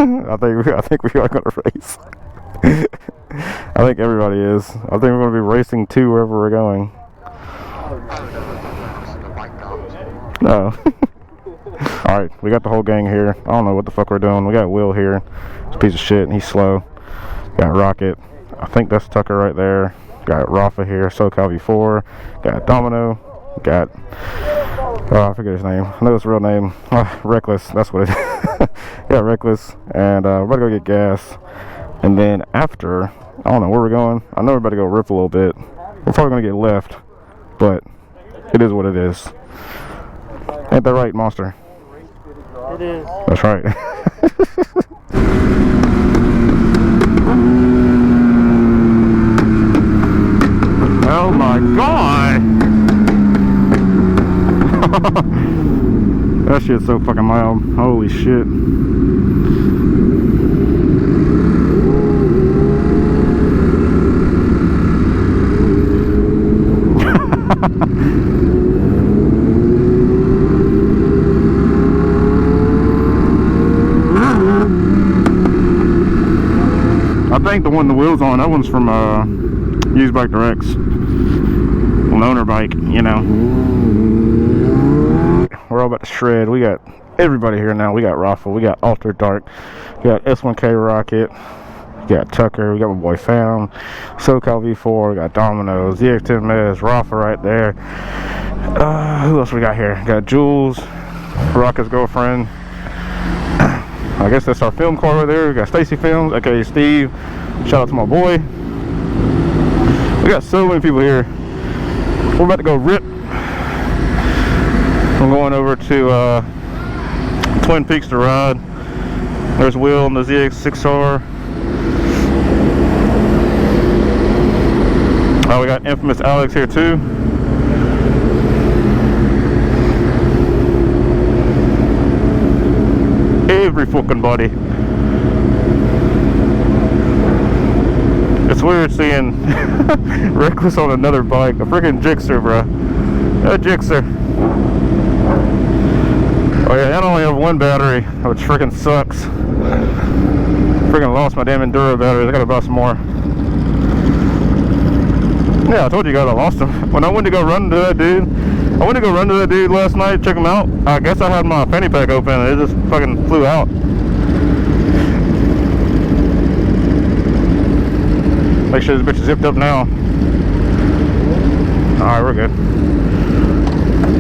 I think we are gonna race. I think everybody is. I think we're gonna be racing to wherever we're going. No. Alright, we got the whole gang here. I don't know what the fuck we're doing. We got Will here. He's a piece of shit and he's slow. Got Rocket. I think that's Tucker right there. Got Rafa here. SoCal V4. Got Domino. Got... I forget his name. I know his real name. Reckless. That's what it is. Yeah, Reckless. And we're about to go get gas. And then after... I don't know where we're going. I know we're about to go rip a little bit. We're probably going to get left. But it is what it is. Ain't that right, Monster? It is. That's right. Oh my god! That shit's so fucking loud. Holy shit. I think the one the wheels on, that one's from Used Bike Directs. Loaner bike, you know. We're all about to shred. We got everybody here now. We got Rafa, we got Alter Dark, we got S1K Rocket, we got Tucker, we got my boy Found, SoCal V4, we got Domino's, ZX10r, Rafa right there. Who else we got here? We got Jules, Rocket's girlfriend. I guess that's our film car right there. We got Stacy Films, aka Steve. Shout out to my boy. We got so many people here. We're about to go rip. I'm going over to Twin Peaks to ride. There's Will and the ZX6R. We got infamous Alex here too. Every fucking body. It's weird seeing Reckless on another bike. A freaking Gixxer, bro. A Gixxer. Oh yeah, I only have one battery, which freaking sucks. Freaking lost my damn Enduro batteries. I gotta buy some more. Yeah, I told you guys I lost them. When I went to go run to that dude, last night, check him out. I guess I had my fanny pack open and it just fucking flew out. Make sure this bitch is zipped up now. Alright, we're good.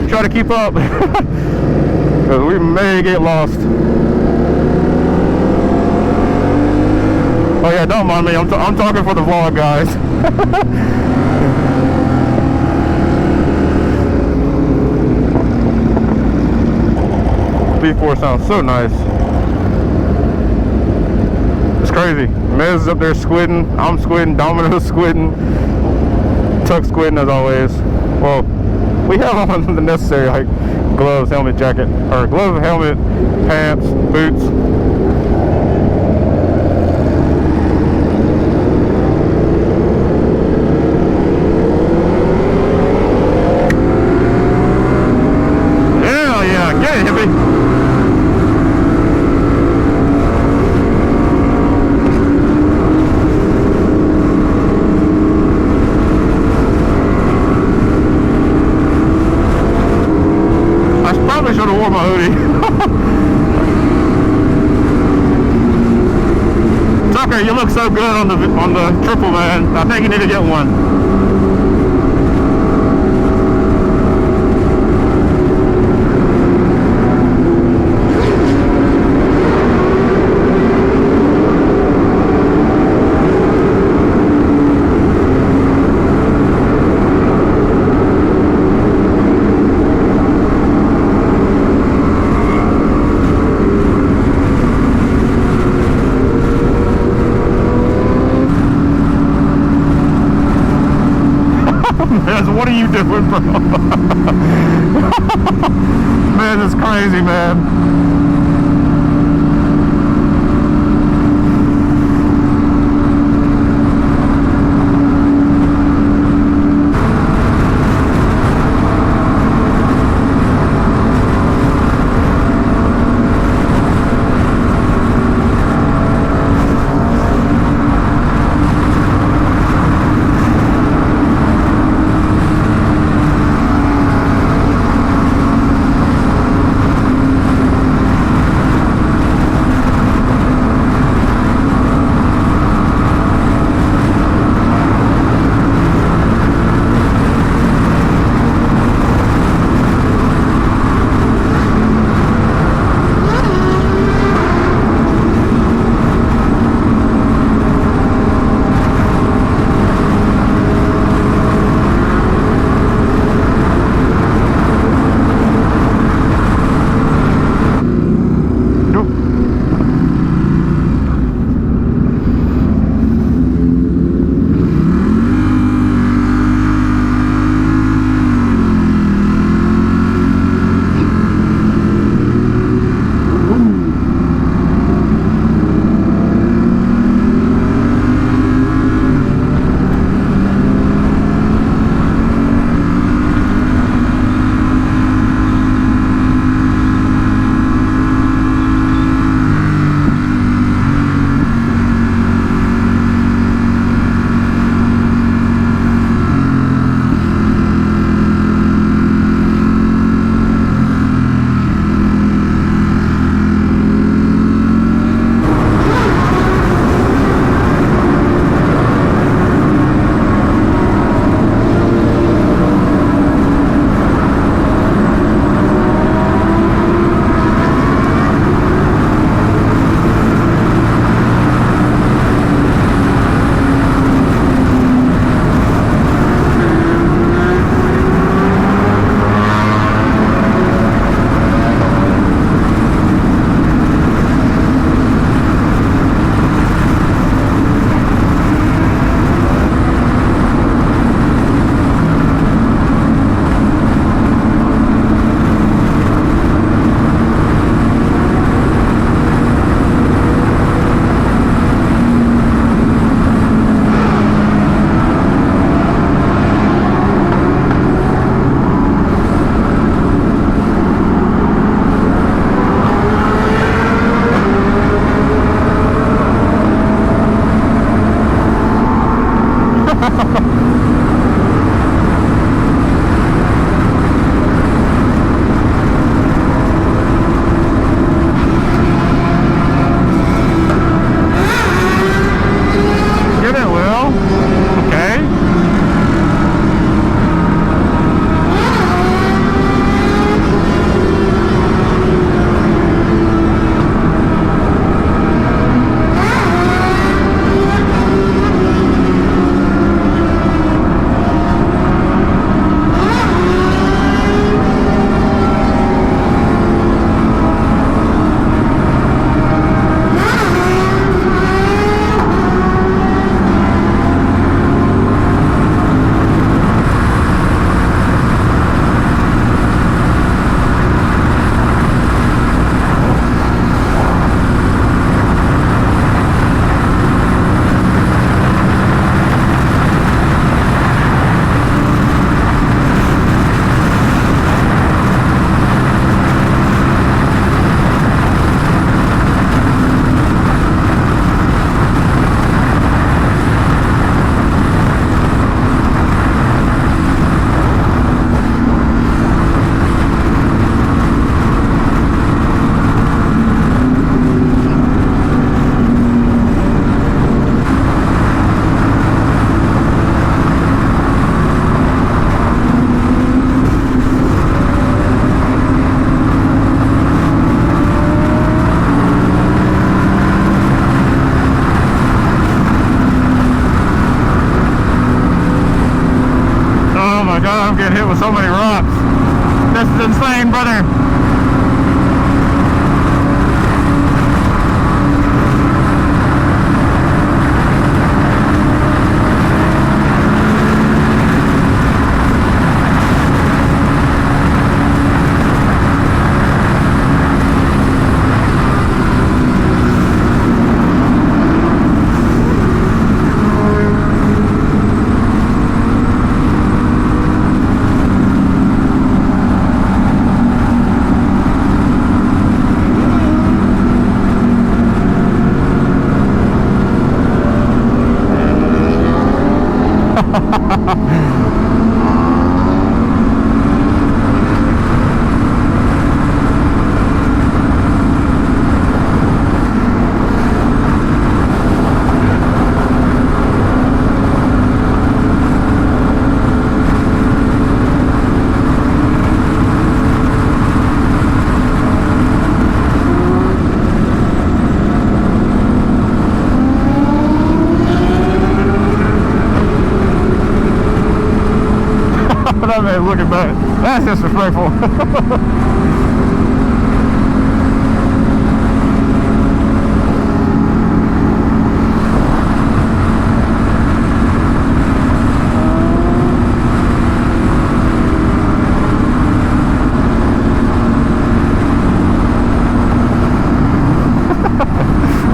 Try to keep up. Because we may get lost. Oh yeah, don't mind me. I'm talking for the vlog, guys. V4 sounds so nice. It's crazy. Mez is up there squidding. I'm squidding. Domino's squidding. Tuck's squidding as always. Well, we have on the necessary, like gloves, helmet, jacket, or glove, helmet, pants, boots. You look so good on the triple, man. I think you need to get one. What are you doing, bro? Man, it's crazy, man. So many rocks. This is insane, brother. That man looking back. That's disrespectful.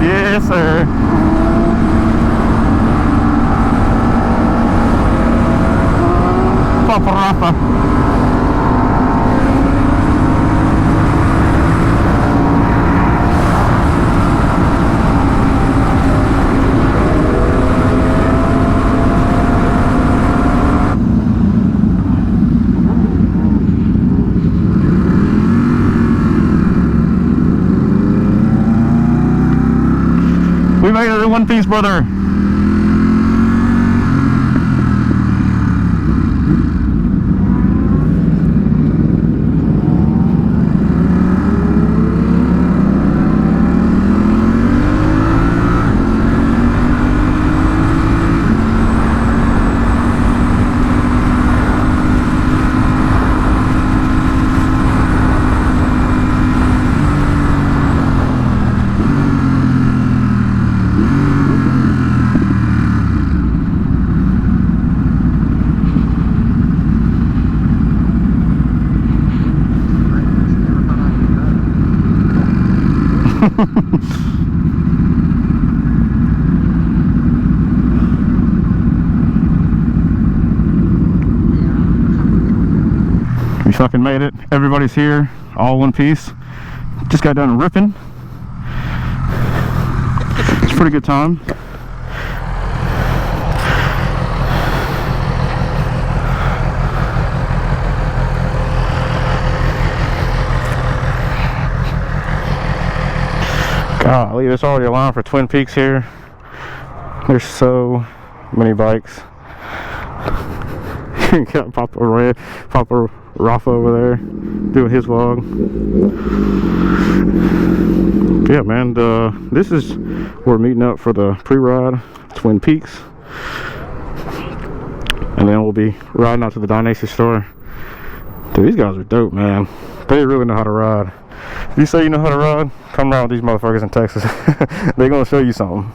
Yes, sir. Rafa. We made it in one piece, brother. We fucking made it. Everybody's here, all one piece. Just got done ripping. It's a pretty good time. Golly, there's already a line for Twin Peaks here. There's so many bikes. You got Papa Rafa over there doing his vlog. Yeah, man, this is we're meeting up for the pre-ride Twin Peaks, and then we'll be riding out to the Dynasty store. Dude, these guys are dope, man. They really know how to ride. If you say you know how to ride, come around with these motherfuckers in Texas. They're gonna show you something.